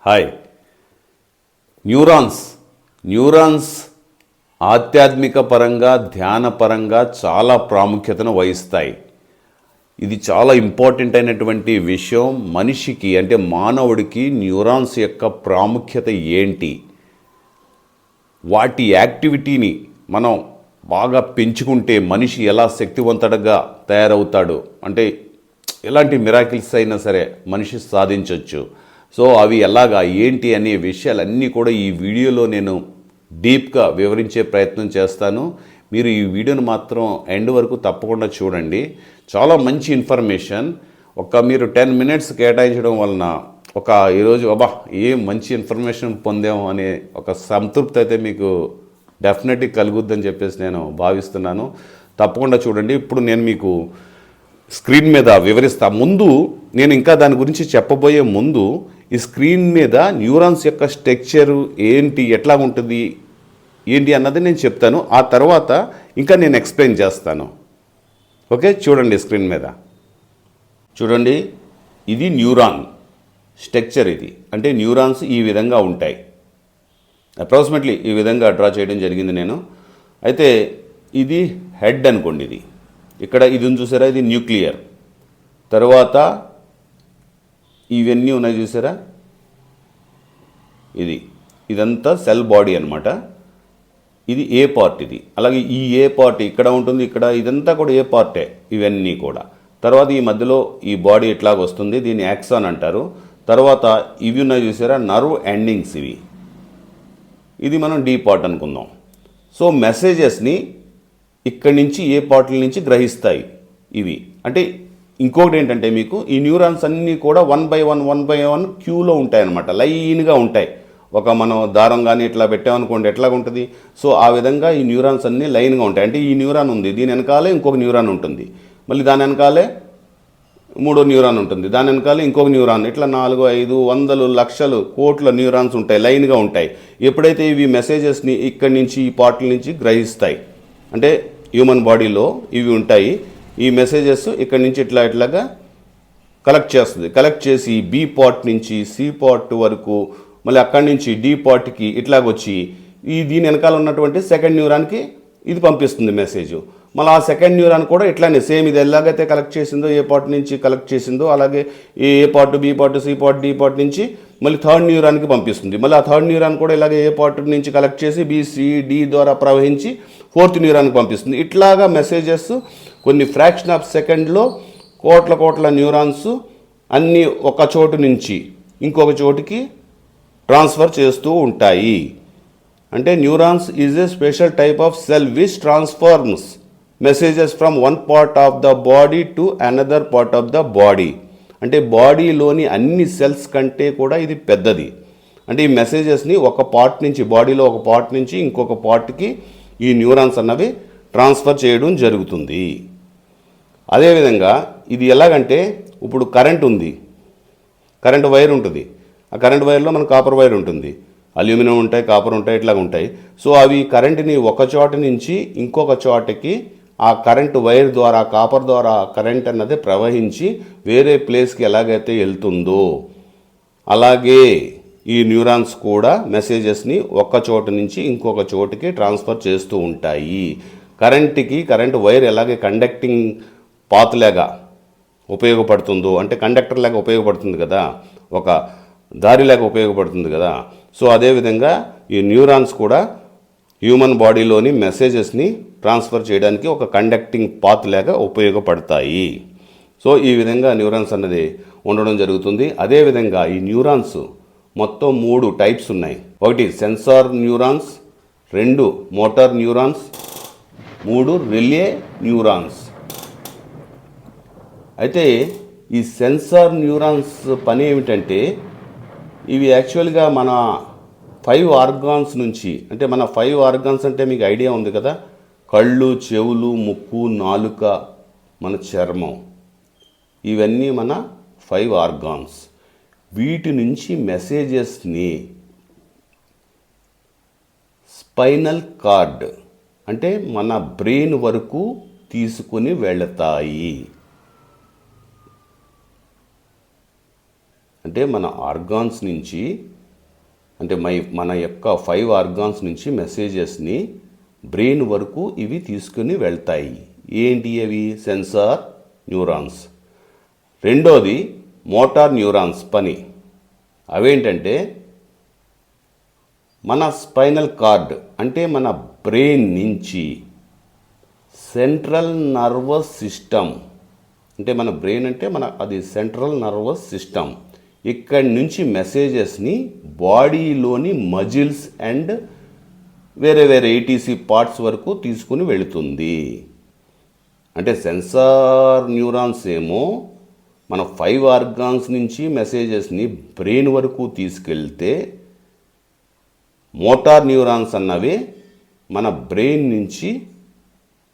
Hi. Neurons ఆధ్యాత్మిక పరంగా ధ్యాన పరంగా చాలా ప్రాముఖ్యతను వహిస్తాయి. ఇది చాలా ఇంపార్టెంట్ అయినటువంటి విషయం. మనిషికి అంటే మానవుడికి న్యూరాన్స్ యొక్క ప్రాముఖ్యత ఏంటి, వాటి యాక్టివిటీని మనం బాగా పెంచుకుంటే మనిషి ఎలా శక్తివంతుడుగా తయారవుతాడు, అంటే ఎలాంటి మిరాకిల్స్ అయినా సరే మనిషి సాధించవచ్చు. సో అవి ఎలాగా ఏంటి అనే విషయాలన్నీ కూడా ఈ వీడియోలో నేను డీప్గా వివరించే ప్రయత్నం చేస్తాను. మీరు ఈ వీడియోని మాత్రం ఎండ్ వరకు తప్పకుండా చూడండి. చాలా మంచి ఇన్ఫర్మేషన్. మీరు 10 minutes కేటాయించడం వలన ఈరోజు ఏం మంచి ఇన్ఫర్మేషన్ పొందాము అనే ఒక సంతృప్తి అయితే మీకు డెఫినెట్గా కలుగుద్దని చెప్పేసి నేను భావిస్తున్నాను. తప్పకుండా చూడండి. ఇప్పుడు నేను మీకు స్క్రీన్ మీద వివరిస్తా. నేను ఇంకా దాని గురించి చెప్పబోయే ముందు ఈ స్క్రీన్ మీద న్యూరాన్స్ యొక్క స్ట్రక్చరు ఏంటి, ఎట్లా ఉంటుంది ఏంటి అన్నది నేను చెప్తాను. ఆ తర్వాత ఇంకా నేను ఎక్స్ప్లెయిన్ చేస్తాను. ఓకే, చూడండి స్క్రీన్ మీద. చూడండి, ఇది న్యూరాన్ స్ట్రక్చర్. ఇది అంటే న్యూరాన్స్ ఈ విధంగా ఉంటాయి. అప్రాక్సిమేట్లీ ఈ విధంగా డ్రా చేయడం జరిగింది నేను. అయితే ఇది హెడ్ అనుకోండి. ఇది ఇక్కడ ఇది చూసారా, ఇది న్యూక్లియర్. తర్వాత ఇవన్నీ ఉన్నాయి చూసారా, ఇదంతా సెల్ బాడీ అనమాట. ఇది ఏ పార్ట్. ఇది అలాగే ఈ ఏ పార్ట్ ఇక్కడ ఉంటుంది, ఇక్కడ ఇదంతా కూడా ఏ పార్టే ఇవన్నీ కూడా. తర్వాత ఈ మధ్యలో ఈ బాడీ ఇట్లాగ వస్తుంది, దీన్ని యాక్సాన్ అంటారు. తర్వాత ఇవి ఉన్నాయి చూసారా, నర్వ్ ఎండింగ్స్. ఇది మనం డీ పార్ట్ అనుకుందాం. సో మెసేజెస్ని ఇక్కడి నుంచి ఏ పార్ట్ల నుంచి గ్రహిస్తాయి ఇవి. అంటే ఇంకొకటి ఏంటంటే మీకు ఈ న్యూరాన్స్ అన్నీ కూడా 1 by 1 క్యూలో ఉంటాయన్నమాట, లైన్గా ఉంటాయి. మనం దారం కానీ ఇట్లా పెట్టామనుకోండి ఎట్లాగ ఉంటుంది. సో ఆ విధంగా ఈ న్యూరాన్స్ అన్నీ లైన్గా ఉంటాయి. అంటే ఈ న్యూరాన్ ఉంది, దీని వెనకాలే ఇంకొక న్యూరాన్ ఉంటుంది, మళ్ళీ దాని వెనకాలే మూడో న్యూరాన్ ఉంటుంది, దాని వెనకాలే ఇంకొక న్యూరాన్, ఇట్లా 4, 5, 100, లక్షలు, కోట్ల న్యూరాన్స్ ఉంటాయి, లైన్గా ఉంటాయి. ఎప్పుడైతే ఇవి మెసేజెస్ని ఇక్కడి నుంచి ఈ పార్ట్ల నుంచి గ్రహిస్తాయి, అంటే హ్యూమన్ బాడీలో ఇవి ఉంటాయి. ఈ మెసేజెస్ ఇక్కడి నుంచి ఇట్లాగా కలెక్ట్ చేస్తుంది. కలెక్ట్ చేసి బి పార్ట్ నుంచి సి పార్ట్ వరకు, మళ్ళీ అక్కడి నుంచి డి పార్ట్కి ఇట్లాగొచ్చి దీని వెనకాల ఉన్నటువంటి సెకండ్ న్యూరాన్కి ఇది పంపిస్తుంది మెసేజ్. మళ్ళీ ఆ సెకండ్ న్యూరాన్ కూడా ఇట్లానే సేమ్ ఇది ఎలాగైతే కలెక్ట్ చేసిందో, ఏ పార్ట్ నుంచి కలెక్ట్ చేసిందో, అలాగే A part, B part, C part, D part నుంచి మళ్ళీ థర్డ్ న్యూరాన్కి పంపిస్తుంది. మళ్ళీ ఆ థర్డ్ న్యూరాన్ కూడా ఇలాగే ఏ పార్ట్ నుంచి కలెక్ట్ చేసి బి, సి, డి ద్వారా ప్రవహించి ఫోర్త్ న్యూరాన్కి పంపిస్తుంది. ఇట్లాగా మెసేజెస్ కొన్ని ఫ్రాక్షన్ ఆఫ్ సెకండ్లో కోట్ల న్యూరాన్స్ అన్నీ ఒక చోటు నుంచి ఇంకొక చోటుకి ట్రాన్స్ఫర్ చేస్తూ ఉంటాయి. అంటే neurons is a special type of cell which transforms messages from one part of the body to another part of the body. అంటే బాడీలోని అన్ని సెల్స్ కంటే కూడా ఇది పెద్దది. అంటే ఈ మెసేజెస్ని ఒక పార్ట్ నుంచి, బాడీలో ఒక పార్ట్ నుంచి ఇంకొక పార్ట్కి ఈ న్యూరాన్స్ అన్నవి ట్రాన్స్ఫర్ చేయడం జరుగుతుంది. అదేవిధంగా ఇది ఎలాగంటే, ఇప్పుడు కరెంట్ ఉంది, కరెంట్ వైర్ ఉంటుంది. ఆ కరెంట్ వైర్లో మన కాపర్ వైర్ ఉంటుంది, అల్యూమినియం ఉంటాయి, కాపర్ ఉంటాయి, ఇట్లాగ ఉంటాయి. సో అవి కరెంట్ని ఒక చోట నుంచి ఇంకొక చోటకి ఆ కరెంట్ వైర్ ద్వారా, కాపర్ ద్వారా కరెంట్ అన్నది ప్రవహించి వేరే ప్లేస్కి ఎలాగైతే వెళ్తుందో అలాగే ఈ న్యూరాన్స్ కూడా మెసేజెస్ని ఒక చోటు నుంచి ఇంకొక చోటుకి ట్రాన్స్ఫర్ చేస్తూ ఉంటాయి. కరెంట్ వైర్ ఎలాగే కండక్టింగ్ పాత్ లాగా ఉపయోగపడుతుందో, అంటే కండక్టర్ లాగా ఉపయోగపడుతుంది కదా, ఒక దారిలాగా ఉపయోగపడుతుంది కదా. సో అదేవిధంగా ఈ న్యూరాన్స్ కూడా హ్యూమన్ బాడీలోని మెసేజెస్ని ట్రాన్స్ఫర్ చేయడానికి ఒక కండక్టింగ్ పాత్ లాగా ఉపయోగపడతాయి. సో ఈ విధంగా న్యూరాన్స్ అన్నది ఉండడం జరుగుతుంది. అదేవిధంగా ఈ న్యూరాన్స్ మొత్తం 3 టైప్స్ ఉన్నాయి. 1 sensor neurons, 2 motor neurons, 3 relay neurons. అయితే ఈ సెన్సార్ న్యూరాన్స్ పని ఏమిటంటే, ఇవి యాక్చువల్గా మన 5 ఆర్గాన్స్ నుంచి, అంటే మన 5 ఆర్గాన్స్ అంటే మీకు ఐడియా ఉంది కదా, కళ్ళు, చెవులు, ముక్కు, నాలుక, మన చర్మం, ఇవన్నీ మన 5 ఆర్గాన్స్. వీటి నుంచి మెసేజెస్ని స్పైనల్ కార్డ్ అంటే మన బ్రెయిన్ వరకు తీసుకుని వెళతాయి. అంటే మన ఆర్గాన్స్ నుంచి అంటే మన యొక్క 5 ఆర్గాన్స్ నుంచి మెసేజెస్ని బ్రెయిన్ వరకు ఇవి తీసుకుని వెళ్తాయి. ఏంటి అవి? Sensor neurons. రెండోది మోటార్ న్యూరాన్స్ పని. అవేంటంటే మన స్పైనల్ కార్డ్ అంటే మన బ్రెయిన్ నుంచి సెంట్రల్ నర్వస్ సిస్టమ్, అంటే మన బ్రెయిన్ అంటే అది సెంట్రల్ నర్వస్ సిస్టమ్, ఇక్కడి నుంచి మెసేజెస్ని బాడీలోని మజిల్స్ అండ్ వేరే వేరే ఏటీసీ పార్ట్స్ వరకు తీసుకుని వెళుతుంది. అంటే సెన్సార్ న్యూరాన్స్ ఏమో మన 5 ఆర్గాన్స్ నుంచి మెసేజెస్ని బ్రెయిన్ వరకు తీసుకెళ్తే, మోటార్ న్యూరాన్స్ అన్నవి మన బ్రెయిన్ నుంచి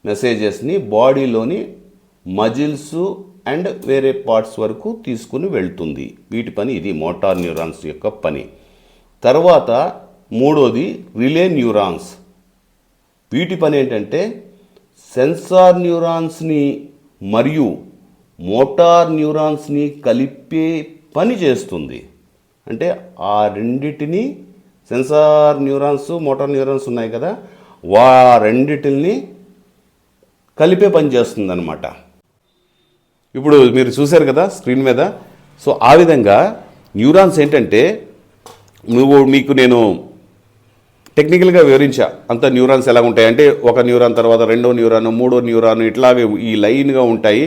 మెసేజెస్ని బాడీలోని మజిల్స్ అండ్ వేరే పార్ట్స్ వరకు తీసుకుని వెళ్తుంది. వీటి పని ఇది, మోటార్ న్యూరాన్స్ యొక్క పని. తర్వాత మూడోది రిలే న్యూరాన్స్. వీటి పని ఏంటంటే సెన్సార్ న్యూరాన్స్ని మరియు మోటార్ న్యూరాన్స్ని కలిపే పని చేస్తుంది. అంటే ఆ రెండిటిని, సెన్సార్ న్యూరాన్స్ మోటార్ న్యూరాన్స్ ఉన్నాయి కదా, రెండిటిని కలిపే పని చేస్తుంది అన్నమాట. ఇప్పుడు మీరు చూశారు కదా స్క్రీన్ మీద. సో ఆ విధంగా న్యూరాన్స్ ఏంటంటే, మీకు నేను టెక్నికల్గా వివరించా అంత న్యూరాన్స్ ఎలా ఉంటాయి అంటే, ఒక న్యూరాన్ తర్వాత రెండో న్యూరాన్, మూడో న్యూరాన్, ఇట్లాగే ఈ లైన్గా ఉంటాయి.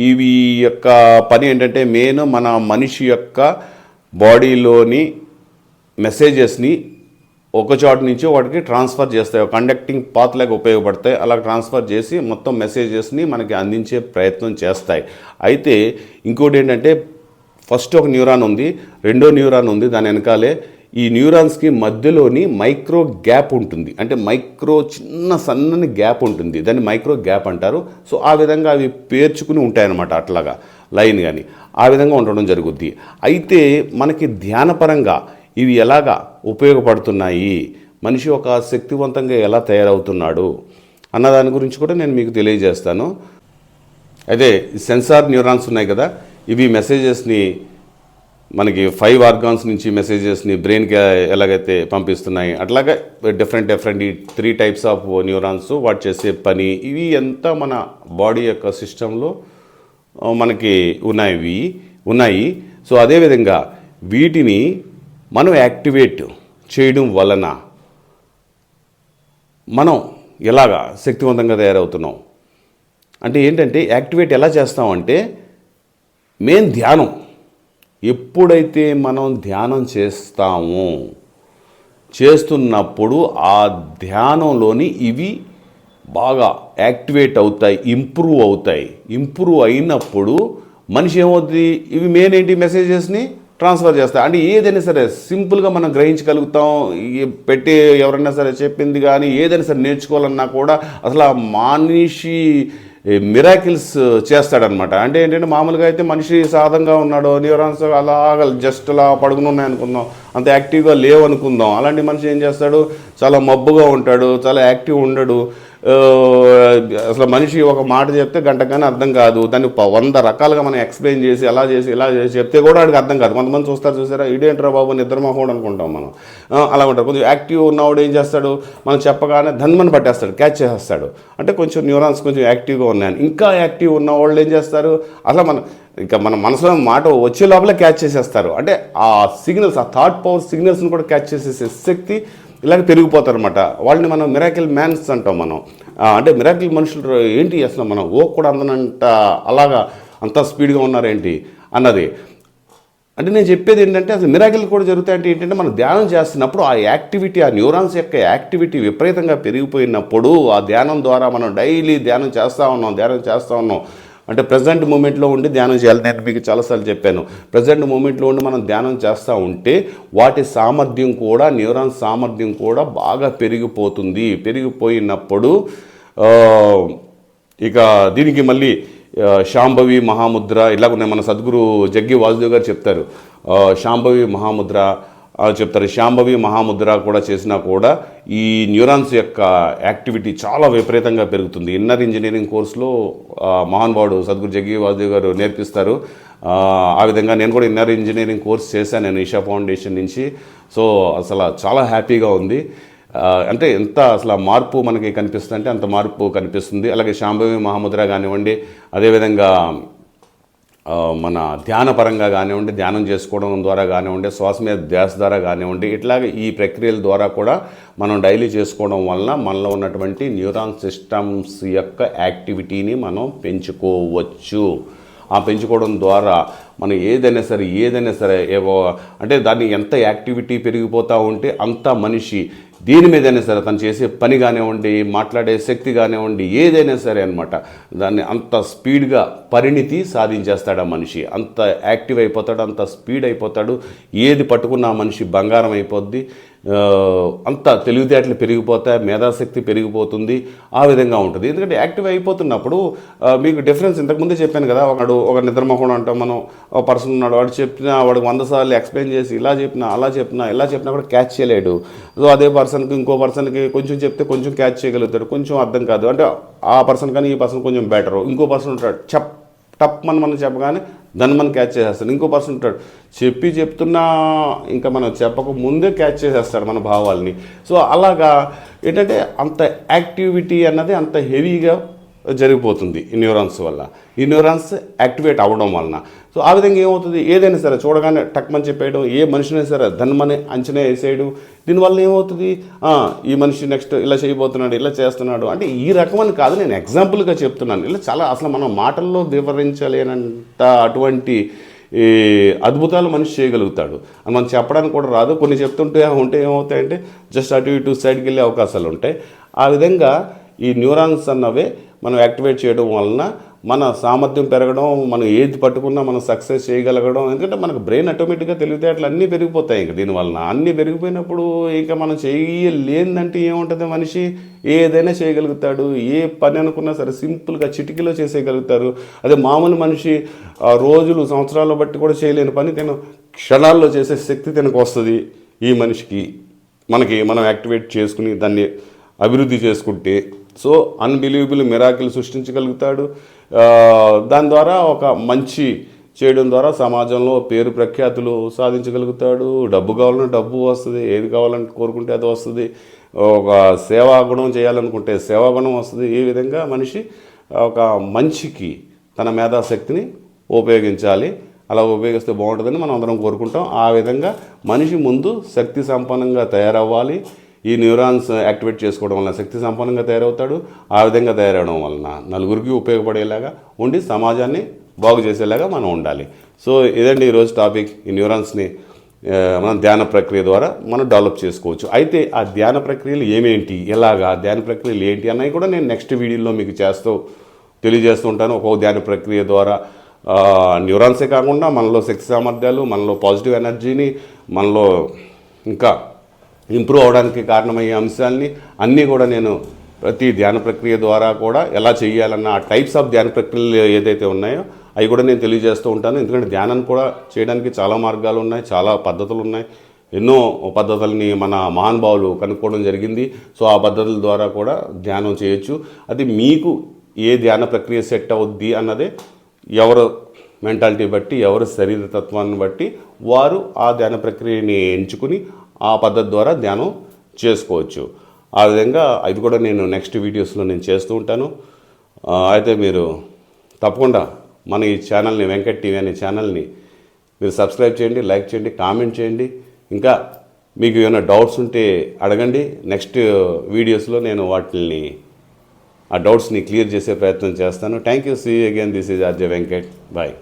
ఇవి యొక్క పని ఏంటంటే మెయిన్ మన మనిషి యొక్క బాడీలోని మెసేజెస్ని ఒక చోట నుంచి వాటికి ట్రాన్స్ఫర్ చేస్తాయి. కండక్టింగ్ పాత్ లాగా ఉపయోగపడతాయి. అలా ట్రాన్స్ఫర్ చేసి మొత్తం మెసేజెస్ని మనకి అందించే ప్రయత్నం చేస్తాయి. అయితే ఇంకోటి ఏంటంటే, ఫస్ట్ ఒక న్యూరాన్ ఉంది, రెండో న్యూరాన్ ఉంది, దాని వెనకాలే ఈ న్యూరాన్స్కి మధ్యలోని మైక్రో గ్యాప్ ఉంటుంది. అంటే చిన్న సన్నని గ్యాప్ ఉంటుంది, దాన్ని మైక్రో గ్యాప్ అంటారు. సో ఆ విధంగా అవి పేర్చుకుని ఉంటాయన్నమాట, అట్లాగా లైన్ కానీ ఆ విధంగా ఉండడం జరుగుద్ది. అయితే మనకి ధ్యానపరంగా ఇవి ఎలాగా ఉపయోగపడుతున్నాయి, మనిషి ఒక శక్తివంతంగా ఎలా తయారవుతున్నాడు అన్న దాని గురించి కూడా నేను మీకు తెలియజేస్తాను. అయితే సెన్సార్ న్యూరాన్స్ ఉన్నాయి కదా, ఇవి మెసేజెస్ని మనకి 5 ఆర్గాన్స్ నుంచి మెసేజెస్ని బ్రెయిన్కి ఎలాగైతే పంపిస్తున్నాయి, అట్లాగే డిఫరెంట్ ఈ 3 టైప్స్ ఆఫ్ న్యూరాన్స్ వాటి చేసే పని, ఇవి ఎంత మన బాడీ యొక్క సిస్టంలో మనకి ఉన్నాయి. సో అదేవిధంగా వీటిని మనం యాక్టివేట్ చేయడం వలన మనం ఎలాగా శక్తివంతంగా తయారవుతున్నాం అంటే ఏంటంటే, యాక్టివేట్ ఎలా చేస్తామంటే మెయిన్ ధ్యానం. ఎప్పుడైతే మనం ధ్యానం చేస్తున్నప్పుడు ఆ ధ్యానంలోని ఇవి బాగా యాక్టివేట్ అవుతాయి, ఇంప్రూవ్ అయినప్పుడు మనిషి ఏమవుతుంది, ఇవి మెయిన్ ఏంటి మెసేజెస్ని ట్రాన్స్ఫర్ చేస్తాయి. అంటే ఏదైనా సరే సింపుల్గా మనం గ్రహించగలుగుతాం. పెట్టి ఎవరైనా సరే చెప్పింది కానీ ఏదైనా సరే నేర్చుకోవాలన్నా కూడా అసలు ఆ మనిషి మిరాకిల్స్ చేస్తాడనమాట. అంటే ఏంటంటే, మామూలుగా అయితే మనిషి సాధంగా ఉన్నాడు, న్యూరాన్స్ అలాగ జస్ట్ అలా పడుకుని ఉన్నాయి అనుకుందాం, అంత యాక్టివ్గా లేవు అనుకుందాం. అలాంటి మనిషి ఏం చేస్తాడు, చాలా మబ్బుగా ఉంటాడు, చాలా యాక్టివ్ ఉండడు. అసలు మనిషి ఒక మాట చెప్తే గంటకన్నా అర్థం కాదు. దాన్ని 100 రకాలుగా మనం ఎక్స్ప్లెయిన్ చేసి ఇలా చేసి చెప్తే కూడా వాడికి అర్థం కాదు. కొంతమంది చూసారా, ఇదేంట్రా బాబు నిద్రమోహోడు అనుకుంటాం మనం. అలా ఉంటారు. కొంచెం యాక్టివ్ ఉన్నవాడు ఏం చేస్తాడు, మనం చెప్పగానే ధన్మని పట్టేస్తాడు, క్యాచ్ చేసేస్తాడు. అంటే కొంచెం న్యూరాన్స్ కొంచెం యాక్టివ్గా ఉన్నాయని. ఇంకా యాక్టివ్ ఉన్న వాళ్ళు ఏం చేస్తారు, అసలు మన మనసులో మాట వచ్చే లోపల క్యాచ్ చేసేస్తారు. అంటే ఆ సిగ్నల్స్, ఆ థాట్ పవర్ సిగ్నల్స్ని కూడా క్యాచ్ చేసేసే శక్తి ఇలాగ పెరిగిపోతారు అనమాట. వాళ్ళని మనం మిరాకిల్ మ్యాన్స్ అంటాం మనం. అంటే మిరాకిల్ మనుషులు ఏంటి అసలు మనం కూడా అందనంట అలాగా అంత స్పీడ్గా ఉన్నారేంటి అన్నది. అంటే నేను చెప్పేది ఏంటంటే, అసలు మిరాకిల్ కూడా జరుగుతాయంటే ఏంటంటే, మనం ధ్యానం చేస్తున్నప్పుడు ఆ యాక్టివిటీ, ఆ న్యూరాన్స్ యొక్క యాక్టివిటీ విపరీతంగా పెరిగిపోయినప్పుడు ఆ ధ్యానం ద్వారా మనం డైలీ ధ్యానం చేస్తూ ఉన్నాం. అంటే ప్రజెంట్ మూమెంట్లో ఉండి ధ్యానం చేయాలి. నేను మీకు చాలాసార్లు చెప్పాను, ప్రజెంట్ మూమెంట్లో ఉండి మనం ధ్యానం చేస్తూ ఉంటే వాటి సామర్థ్యం కూడా, న్యూరాన్స్ సామర్థ్యం కూడా బాగా పెరిగిపోయినప్పుడు ఇక దీనికి మళ్ళీ శాంభవి మహాముద్ర ఇలాగ మన సద్గురు జగ్గి వాసుదేవ్ గారు చెప్తారు. శాంభవి మహాముద్ర చెప్తారు. శాంభవి మహాముద్ర కూడా చేసినా కూడా ఈ న్యూరాన్స్ యొక్క యాక్టివిటీ చాలా విపరీతంగా పెరుగుతుంది. ఇన్నర్ ఇంజనీరింగ్ కోర్సులో మహానుభావుడు సద్గురు జగ్గి వాసుదేవ్ గారు నేర్పిస్తారు. ఆ విధంగా నేను కూడా ఇన్నర్ ఇంజనీరింగ్ కోర్స్ చేశాను నేను ఈషా ఫౌండేషన్ నుంచి. సో అసలు చాలా హ్యాపీగా ఉంది. అంటే ఎంత అసలు మార్పు మనకి కనిపిస్తుంది అంటే అంత మార్పు కనిపిస్తుంది. అలాగే శాంభవి మహాముద్ర కానివ్వండి, అదేవిధంగా మన ధ్యానపరంగా కానివ్వండి, ధ్యానం చేసుకోవడం ద్వారా కానివ్వండి, శ్వాస మీద ధ్యాస ద్వారా కానివ్వండి, ఇట్లాగే ఈ ప్రక్రియల ద్వారా కూడా మనం డైలీ చేసుకోవడం వలన మనలో ఉన్నటువంటి న్యూరాన్ సిస్టమ్స్ యొక్క యాక్టివిటీని మనం పెంచుకోవచ్చు. ఆ పెంచుకోవడం ద్వారా మనం ఏదైనా సరే ఏవో అంటే దాన్ని ఎంత యాక్టివిటీ పెరిగిపోతూ ఉంటే అంత మనిషి దీని మీదైనా సరే తను చేసే పని కానివ్వండి, మాట్లాడే శక్తి కానివ్వండి, ఏదైనా సరే అనమాట దాన్ని అంత స్పీడ్గా పరిణితి సాధించేస్తాడు ఆ మనిషి. అంత యాక్టివ్ అయిపోతాడు, అంత స్పీడ్ అయిపోతాడు. ఏది పట్టుకున్న ఆ మనిషి బంగారం అయిపోద్ది. అంత తెలివితేటలు పెరిగిపోతాయి, మేధాశక్తి పెరిగిపోతుంది. ఆ విధంగా ఉంటుంది. ఎందుకంటే యాక్టివ్ అయిపోతున్నప్పుడు మీకు డిఫరెన్స్ ఇంతకుముందే చెప్పాను కదా, ఒక నిద్రమోహం అంటాం మనం. ఒక పర్సన్ ఉన్నాడు, వాడు చెప్పినా వాడికి 100 సార్లు ఎక్స్ప్లెయిన్ చేసి ఇలా చెప్పినా కూడా క్యాచ్ చేయలేడు. సో అదే పర్సన్కి ఇంకో పర్సన్కి కొంచెం చెప్తే కొంచెం క్యాచ్ చేయగలుగుతాడు, కొంచెం అర్థం కాదు. అంటే ఆ పర్సన్ కానీ ఈ పర్సన్ కొంచెం బెటరు. ఇంకో పర్సన్ ఉంటాడు టప్ మనం చెప్పగానే దాన్ని మనం క్యాచ్ చేసేస్తాడు. ఇంకో పర్సన్ ఉంటాడు చెప్తున్నా ఇంకా మనం చెప్పక ముందే క్యాచ్ చేసేస్తాడు మన భావాల్ని. సో అలాగా ఏంటంటే అంత యాక్టివిటీ అన్నది అంత హెవీగా జరిగిపోతుంది ఈ న్యూరాన్స్ వల్ల. ఈ న్యూరాన్స్ యాక్టివేట్ అవ్వడం వలన. సో ఆ విధంగా ఏమవుతుంది, ఏదైనా సరే చూడగానే టక్మని చెప్పేయడం, ఏ మనిషినైనా సరే ధన్మని అంచనా వేసేయడం. దీనివల్ల ఏమవుతుంది, ఈ మనిషి నెక్స్ట్ ఇలా చేయబోతున్నాడు, ఇలా చేస్తున్నాడు అంటే ఈ రకమని కాదు, నేను ఎగ్జాంపుల్గా చెప్తున్నాను. ఇలా చాలా అసలు మనం మాటల్లో వివరించలేనంత అటువంటి ఈ అద్భుతాలు మనిషి చేయగలుగుతాడు. అని మనం చెప్పడానికి కూడా రాదు. కొన్ని చెప్తుంటే ఏమవుతాయంటే జస్ట్ అటు ఇటు సైడ్కి వెళ్ళే అవకాశాలు ఉంటాయి. ఆ విధంగా ఈ న్యూరాన్స్ అన్నవే మనం యాక్టివేట్ చేయడం వలన మన సామర్థ్యం పెరగడం, మనం ఏది పట్టుకున్నా మనం సక్సెస్ చేయగలగడం. ఎందుకంటే మనకు బ్రెయిన్ ఆటోమేటిక్గా తెలివితేటలు అన్నీ పెరిగిపోతాయి. ఇంకా దీనివలన అన్నీ పెరిగిపోయినప్పుడు ఇంకా మనం చేయలేదంటే ఏముంటుంది, మనిషి ఏదైనా చేయగలుగుతాడు. ఏ పని అనుకున్నా సరే సింపుల్గా చిటికీలో చేసేయగలుగుతారు. అదే మామూలు మనిషి రోజులు సంవత్సరాలు బట్టి కూడా చేయలేని పని తను క్షణాల్లో చేసే శక్తి తనకు వస్తుంది. ఈ మనిషికి మనం యాక్టివేట్ చేసుకుని దాన్ని అభివృద్ధి చేసుకుంటే సో అన్బిలీవబుల్ మిరాకిల్ సృష్టించగలుగుతాడు. దాని ద్వారా ఒక మంచి చేయడం ద్వారా సమాజంలో పేరు ప్రఖ్యాతులు సాధించగలుగుతాడు. డబ్బు కావాలంటే డబ్బు వస్తుంది, ఏది కావాలంటే కోరుకుంటే అది వస్తుంది. ఒక సేవాగుణం చేయాలనుకుంటే సేవాగుణం వస్తుంది. ఈ విధంగా మనిషి ఒక మంచికి తన మేధాశక్తిని ఉపయోగించాలి. అలా ఉపయోగిస్తే బాగుంటుందని మనం అందరం కోరుకుంటాం. ఆ విధంగా మనిషి ముందు శక్తి సంపన్నంగా తయారవ్వాలి. ఈ న్యూరాన్స్ యాక్టివేట్ చేసుకోవడం వలన శక్తి సంపన్నంగా తయారవుతాడు. ఆ విధంగా తయారవడం వలన నలుగురికి ఉపయోగపడేలాగా ఉండి సమాజాన్ని బాగు చేసేలాగా మనం ఉండాలి. సో ఇదండి ఈరోజు టాపిక్. ఈ న్యూరాన్స్ని మనం ధ్యాన ప్రక్రియ ద్వారా మనం డెవలప్ చేసుకోవచ్చు. అయితే ఆ ధ్యాన ప్రక్రియలు ఏమేంటి, ఎలాగా ధ్యాన ప్రక్రియలు ఏంటి అన్నవి కూడా నేను నెక్స్ట్ వీడియోలో మీకు తెలియజేస్తూ ఉంటాను. ఒక్కొక్క ధ్యాన ప్రక్రియ ద్వారా న్యూరాన్సే కాకుండా మనలో శక్తి సామర్థ్యాలు, మనలో పాజిటివ్ ఎనర్జీని, మనలో ఇంకా ఇంప్రూవ్ అవడానికి కారణమయ్యే అంశాలని అన్నీ కూడా నేను ప్రతి ధ్యాన ప్రక్రియ ద్వారా కూడా ఎలా చేయాలన్న ఆ టైప్స్ ఆఫ్ ధ్యాన ప్రక్రియలు ఏదైతే ఉన్నాయో అవి కూడా నేను తెలియజేస్తూ ఉంటాను. ఎందుకంటే ధ్యానాన్ని కూడా చేయడానికి చాలా మార్గాలు ఉన్నాయి, చాలా పద్ధతులు ఉన్నాయి. ఎన్నో పద్ధతులని మన మహానుభావులు కనుక్కోవడం జరిగింది. సో ఆ పద్ధతుల ద్వారా కూడా ధ్యానం చేయొచ్చు. అది మీకు ఏ ధ్యాన ప్రక్రియ సెట్ అవుద్ది అన్నదే ఎవరు మెంటాలిటీ బట్టి, ఎవరు శరీర తత్వాన్ని బట్టి వారు ఆ ధ్యాన ప్రక్రియని ఎంచుకుని ఆ పద్ధతి ద్వారా ధ్యానం చేసుకోవచ్చు. ఆ విధంగా అవి కూడా నేను నెక్స్ట్ వీడియోస్లో నేను చేస్తూ ఉంటాను. అయితే మీరు తప్పకుండా మన ఈ ఛానల్ని, వెంకట్ టీవీ అనే ఛానల్ని మీరు సబ్స్క్రైబ్ చేయండి, లైక్ చేయండి, కామెంట్ చేయండి. ఇంకా మీకు ఏమైనా డౌట్స్ ఉంటే అడగండి. నెక్స్ట్ వీడియోస్లో నేను ఆ డౌట్స్ని క్లియర్ చేసే ప్రయత్నం చేస్తాను. Thank you. See you again. This is RJ Venkat. Bye.